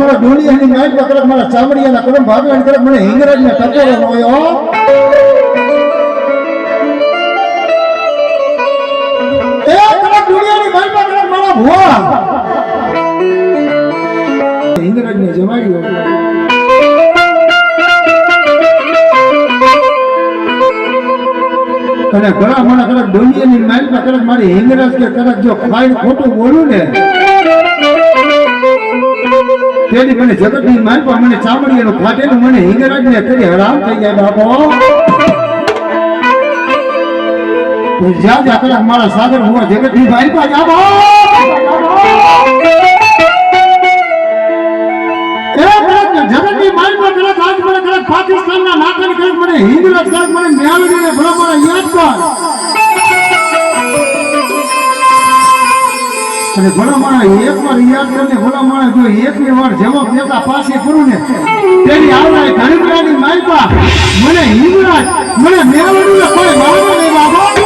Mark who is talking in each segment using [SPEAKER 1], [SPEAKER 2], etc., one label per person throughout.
[SPEAKER 1] મારા ડોલિયાની નાઈટ પકડ મારા ચામડિયાના કદમ ભાગવાન કરે મને હિંગરાજને ટકોરો નોયો એ કદમ ડોલિયાની નાઈટ પકડ મારા ભુવા હિંગરાજને જમાડ્યો અને ઘણા મને કદાચ ડોલિયાની નાઈટ પકડ મારી હિંગરાજ કે કદાચ જો ખાઈ ખોટું બોલું ને તેની મને જગતની માનપા મને ચામડીનું ફાટેલું મને હિંગરાજને કરી હરામ થઈ જાય બાપો જા જા કલાક મારા સાગર હું જગતની માનપા જાબો જગતની માનપા કલાક આજ મને કલાક પાકિસ્તાનના નાકાની કલાક મને હિંગરાજ કલાક મને ન્યાયને ભલા મારા યાદ કર અને ભલામણા એક વાર યાદ કરીને ભલામણા જો એકની વાર જવાબ દેતા પાસે કરું ને તેની આવનારી ધણીપરાની માયપા મને હિંગરાજ મને મેળવણીને કોઈ મારવા નહીં બાબા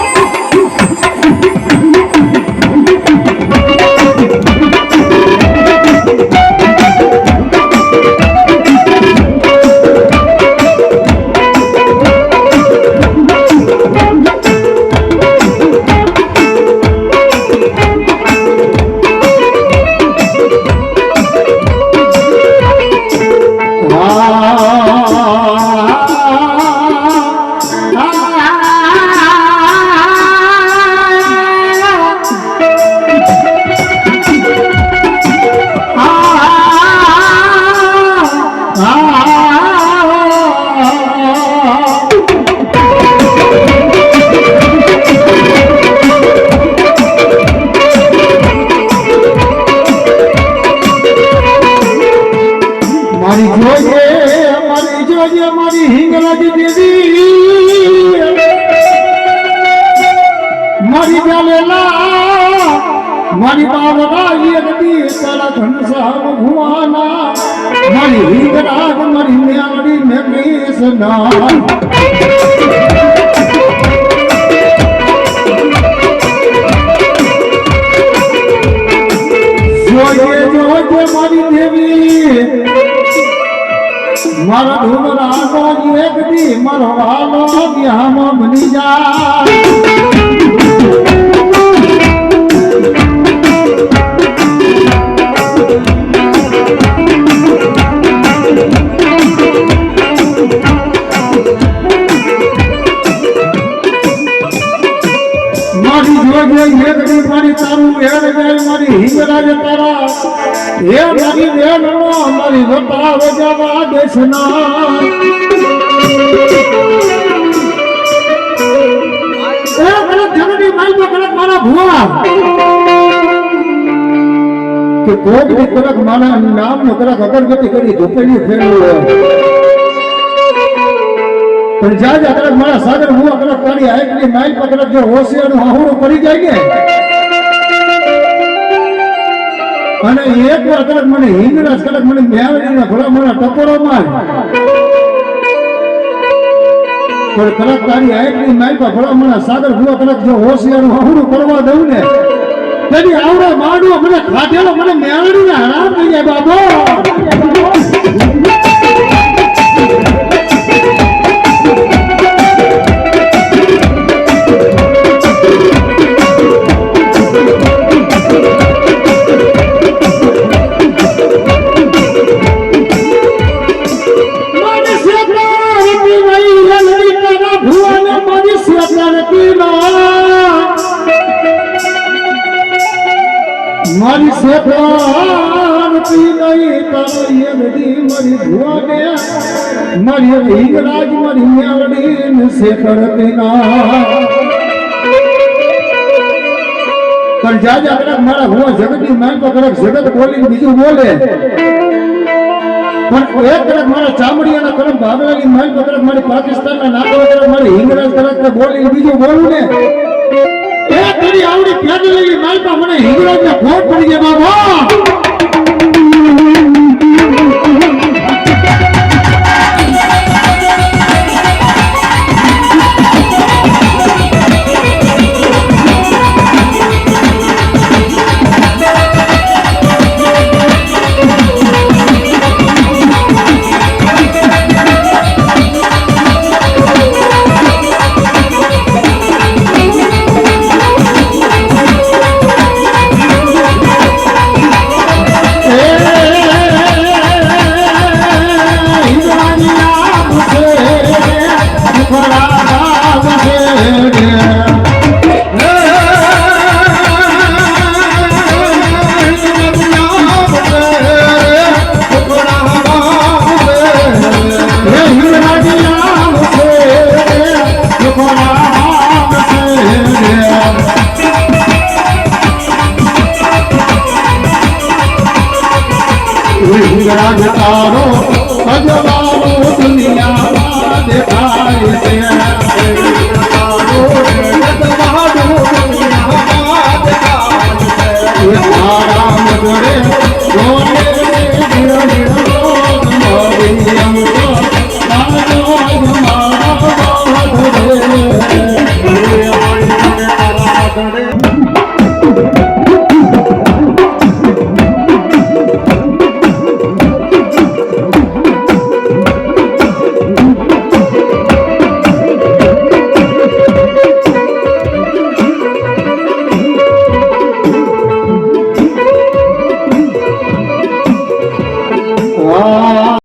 [SPEAKER 1] મારી બાવડા યગતી તારા ઘનશ્યામ ભુવાના મારી હિંગરાજ મારી મેલડી મે કૃષ્ણ જોજે જોજે મારી દેવી મારા ઢોલરાનો યગતી મારો વાલો બ્યામાં બની જા મારી તારું હેર જાય મારી હિંગરાજ તારા હે મારી વેણો મારી વટા વજાવા દેશના એ કલક જગની માલમાં કલક મારા ભુવા કે કોકની કલક મારા નામનો કલક અગરબત્તી કરી ધૂપેલી ફેરવ્યો પણ જા કલક મારા સાગર ભુવા કલક તારી આઈકની માઈલ પર કલક જો હોશિયારનું હાહુડું પડી જાય ને અને એક વાર કલક મને હિંગરાજ કલક મને મેળવીને ભલા મને ટકોરો માર પણ કલક તારી આઈકની માઈલ પર ભલા મને સાગર ભુવા કલક જો હોશિયારનું હાહુડું કરવા દઉં ને તેની આવડો માંડવો મને ખાધેલો મને મેળવીને હરામ થઈ જાય બાબો મારી સેફાન પી ગઈ તારી નદી મારી ભુવાને મારી હિંગરાજ મારી મેલડી ને શેખર તેના પણ જાજા કડક મારા ભુવા જગતની માન પર કડક જગત બોલીને બીજું બોલે પણ એક કડક મારા ચામડિયાના કડક ભાગલાની માન પર કડક મારી પાકિસ્તાનના નાગવા કડક મારી હિંગરાજ કડક બોલીને બીજું બોલું ને એ તેરી આવડી પેદલેલી માલપા મને હિંગરાજને ખોટ પડી જાય બાબા રાજ તારો અજવાળો દુનિયા